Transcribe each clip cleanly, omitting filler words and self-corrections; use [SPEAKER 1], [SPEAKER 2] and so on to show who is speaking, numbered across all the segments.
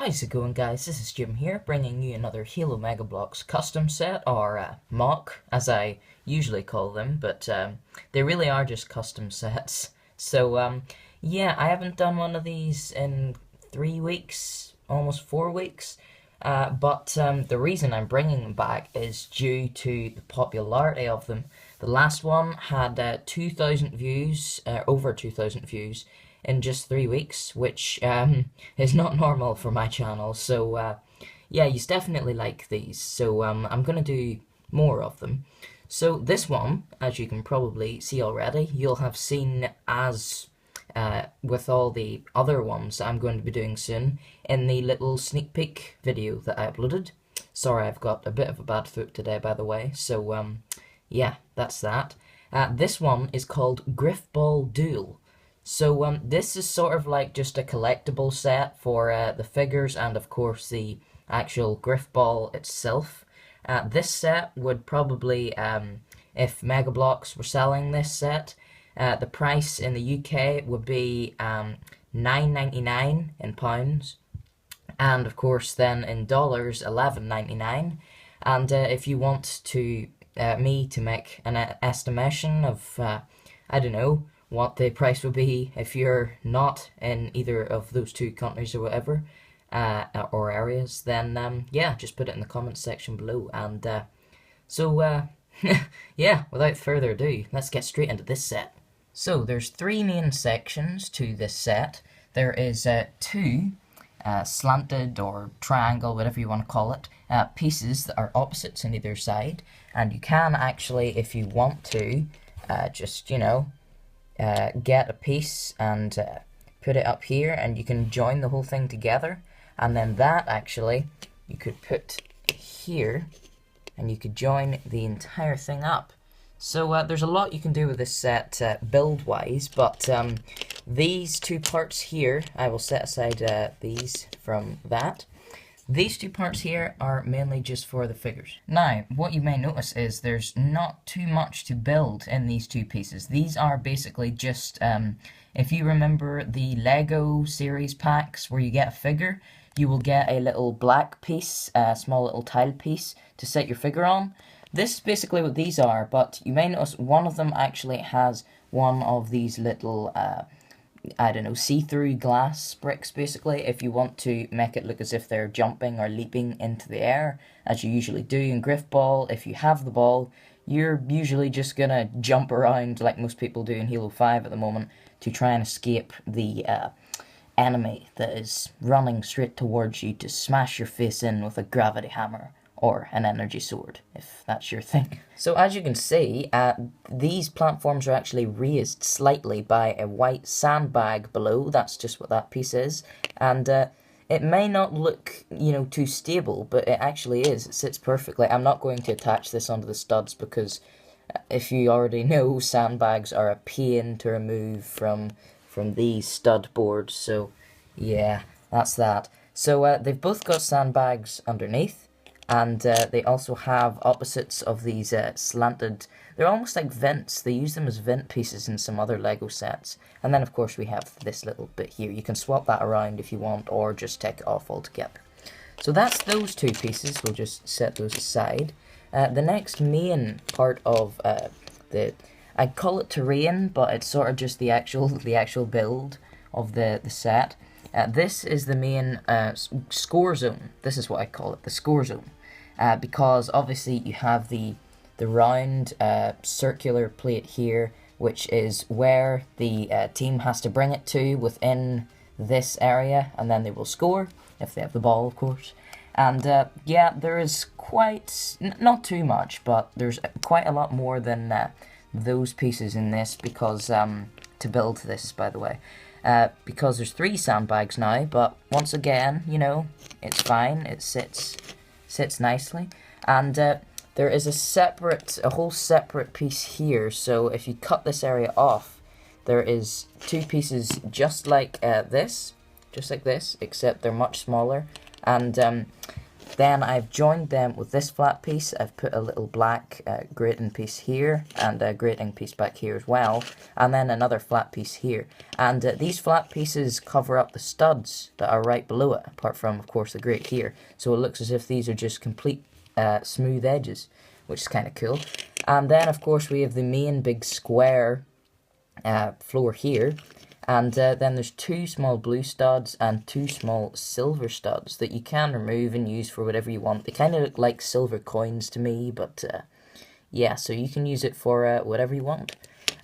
[SPEAKER 1] How's it going, guys? This is Jim here, bringing you another Halo Megabloks custom set, or mock, as I usually call them, but they really are just custom sets. So, yeah, I haven't done one of these in 3 weeks, almost 4 weeks, but the reason I'm bringing them back is due to the popularity of them. The last one had 2,000 views, over 2,000 views, in just 3 weeks, which is not normal for my channel. So yeah, you definitely like these. So I'm gonna do more of them. So this one, as you can probably see already, you'll have seen as with all the other ones that I'm going to be doing soon in the little sneak peek video that I uploaded. Sorry, I've got a bit of a bad throat today, by the way. So yeah, that's that. This one is called Grifball Duel. So this is sort of like just a collectible set for the figures and of course the actual Grifball itself. This set would probably, if Megabloks were selling this set, the price in the UK would be $9.99 in pounds, and of course then in dollars $11.99. And if you want to me to make an estimation of I don't know what the price would be if you're not in either of those two countries or whatever, or areas, then yeah, just put it in the comments section below. And so yeah, without further ado, let's get straight into this set. So there's 3 main sections to this set. There is 2 slanted or triangle, whatever you want to call it, pieces that are opposites on either side, and you can actually, if you want to, just, you know, get a piece and put it up here, and you can join the whole thing together, and then that actually you could put here and you could join the entire thing up. So there's a lot you can do with this set build wise, but these 2 parts here, I will set aside these from that. These 2 parts here are mainly just for the figures. Now, what you may notice is there's not too much to build in these 2 pieces. These are basically just, if you remember the Lego series packs where you get a figure, you will get a little black piece, a small little tile piece to set your figure on. This is basically what these are, but you may notice one of them actually has one of these little I don't know, see-through glass bricks, basically, if you want to make it look as if they're jumping or leaping into the air, as you usually do in Grifball. If you have the ball, you're usually just gonna jump around like most people do in Halo 5 at the moment to try and escape the enemy that is running straight towards you to smash your face in with a gravity hammer or an energy sword, if that's your thing. So as you can see, these platforms are actually raised slightly by a white sandbag below. That's just what that piece is. And it may not look, you know, too stable, but it actually is. It sits perfectly. I'm not going to attach this onto the studs because if you already know, sandbags are a pain to remove from these stud boards. So yeah, that's that. So they've both got sandbags underneath. And they also have opposites of these slanted, they're almost like vents. They use them as vent pieces in some other Lego sets. And then of course we have this little bit here. You can swap that around if you want, or just take it off altogether. So that's those 2 pieces. We'll just set those aside. The next main part of I call it terrain, but it's sort of just the actual build of the set. This is the main score zone. This is what I call it, the score zone. Because obviously you have the round circular plate here, which is where the team has to bring it to within this area, and then they will score, if they have the ball, of course. And yeah, there is quite, not too much, but there's quite a lot more than those pieces in this, because, to build this, by the way. Because there's 3 sandbags now, but once again, you know, it's fine, it sits nicely. And there is a whole separate piece here, so if you cut this area off, there is 2 pieces just like this, except they're much smaller. And Then I've joined them with this flat piece. I've put a little black grating piece here and a grating piece back here as well. And then another flat piece here. And these flat pieces cover up the studs that are right below it, apart from, of course, the grate here. So it looks as if these are just complete smooth edges, which is kind of cool. And then, of course, we have the main big square floor here. And then there's 2 small blue studs and 2 small silver studs that you can remove and use for whatever you want. They kind of look like silver coins to me, but yeah, so you can use it for whatever you want.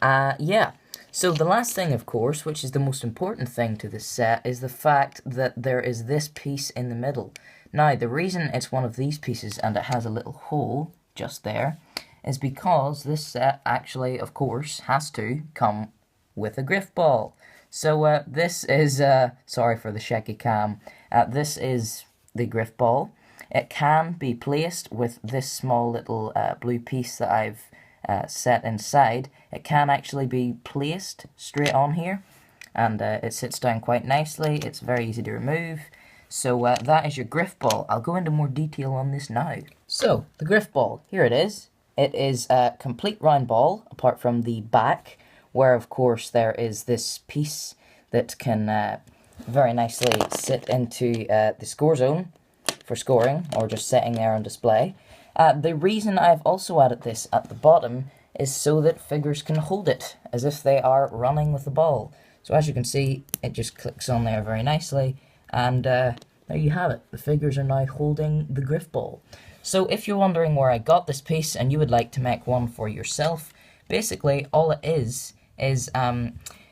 [SPEAKER 1] Yeah, so the last thing, of course, which is the most important thing to this set, is the fact that there is this piece in the middle. Now, the reason it's one of these pieces and it has a little hole just there is because this set actually, of course, has to come with a Grifball. So this is, sorry for the shaky cam, this is the Grifball. It can be placed with this small little blue piece that I've set inside. It can actually be placed straight on here, and it sits down quite nicely. It's very easy to remove. So that is your Grifball. I'll go into more detail on this now. So, the Grifball, here it is. It is a complete round ball, apart from the back, where of course there is this piece that can very nicely sit into the score zone for scoring, or just sitting there on display. The reason I've also added this at the bottom is so that figures can hold it, as if they are running with the ball. So as you can see, it just clicks on there very nicely, and there you have it. The figures are now holding the Grifball. So if you're wondering where I got this piece and you would like to make one for yourself, basically all it is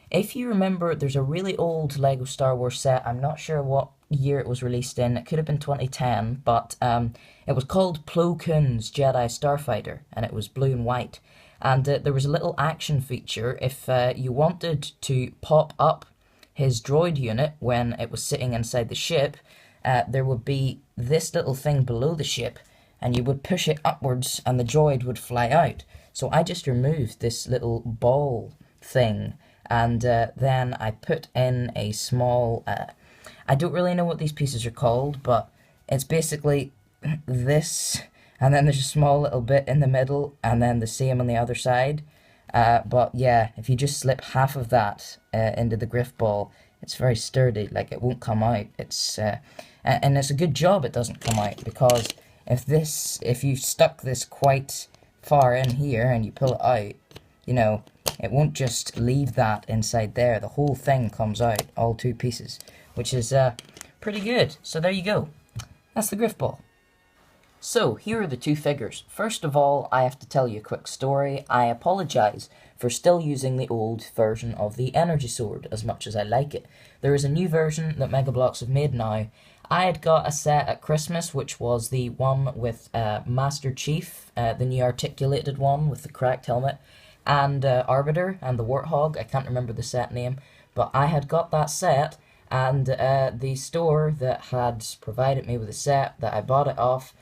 [SPEAKER 1] if you remember, there's a really old Lego Star Wars set. I'm not sure what year it was released in. It could have been 2010, but it was called Plo Koon's Jedi Starfighter, and it was blue and white. And there was a little action feature. If you wanted to pop up his droid unit when it was sitting inside the ship, there would be this little thing below the ship, and you would push it upwards and the droid would fly out. So I just removed this little ball thing, and then I put in a small, I don't really know what these pieces are called, but it's basically this, and then there's a small little bit in the middle, and then the same on the other side. But yeah, if you just slip half of that into the Grifball, it's very sturdy, like it won't come out. It's and it's a good job it doesn't come out, because if you stuck this quite far in here and you pull it out, you know, it won't just leave that inside there. The whole thing comes out, all 2 pieces, which is pretty good. So there you go. That's the Grifball. So here are the 2 figures. First of all, I have to tell you a quick story. I apologize for still using the old version of the Energy Sword, as much as I like it. There is a new version that Megabloks have made now. I had got a set at Christmas, which was the one with Master Chief, the new articulated one with the cracked helmet, and Arbiter and the Warthog. I can't remember the set name, but I had got that set, and the store that had provided me with the set that I bought it off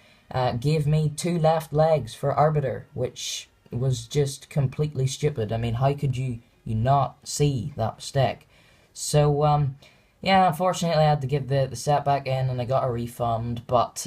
[SPEAKER 1] gave me 2 left legs for Arbiter, which was just completely stupid. I mean, how could you not see that mistake? So, yeah, unfortunately I had to give the set back in, and I got a refund, but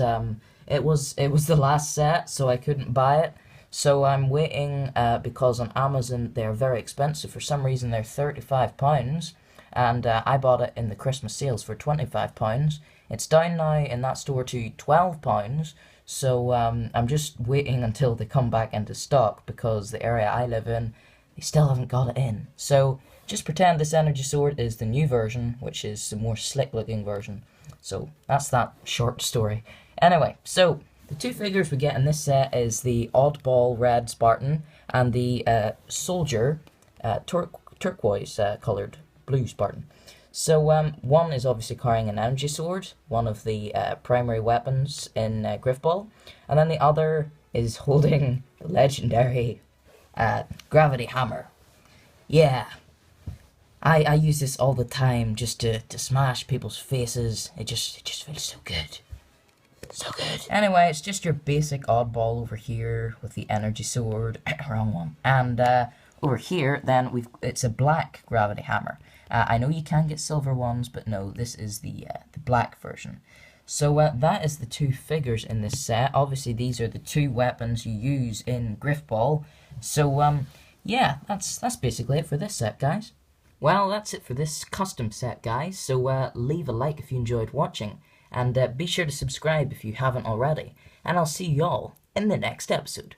[SPEAKER 1] it was the last set, so I couldn't buy it. So I'm waiting, because on Amazon they're very expensive. For some reason they're £35, and I bought it in the Christmas sales for £25. It's down now in that store to £12, so I'm just waiting until they come back into stock, because the area I live in, they still haven't got it in. So just pretend this Energy Sword is the new version, which is the more slick looking version. So that's that short story. Anyway, so the 2 figures we get in this set is the oddball red Spartan and the soldier turquoise coloured blue Spartan. So one is obviously carrying an energy sword, one of the primary weapons in Grifball, and then the other is holding the legendary gravity hammer. Yeah, I use this all the time just to smash people's faces. It just feels so good. So good. Anyway, it's just your basic oddball over here with the energy sword. Wrong one. And over here, then it's a black gravity hammer. I know you can get silver ones, but no, this is the black version. So that is the two figures in this set. Obviously, these are the two weapons you use in Grifball. So yeah, that's basically it for this set, guys. Well, that's it for this custom set, guys. So leave a like if you enjoyed watching, and be sure to subscribe if you haven't already. And I'll see y'all in the next episode.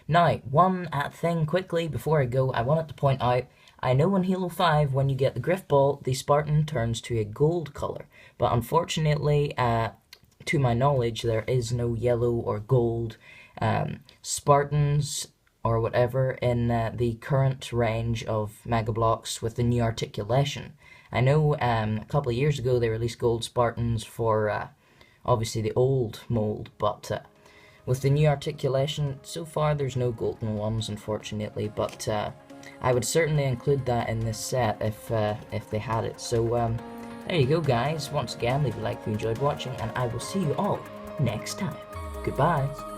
[SPEAKER 1] Now, one thing quickly before I go, I wanted to point out, I know in Halo 5 when you get the Grifball, the Spartan turns to a gold color, but unfortunately, to my knowledge, there is no yellow or gold Spartans or whatever in the current range of Megabloks with the new articulation. I know a couple of years ago they released gold Spartans for obviously the old mold, but with the new articulation, so far there's no golden ones, unfortunately, but I would certainly include that in this set if they had it. So there you go, guys. Once again, leave a like if you enjoyed watching, and I will see you all next time. Goodbye.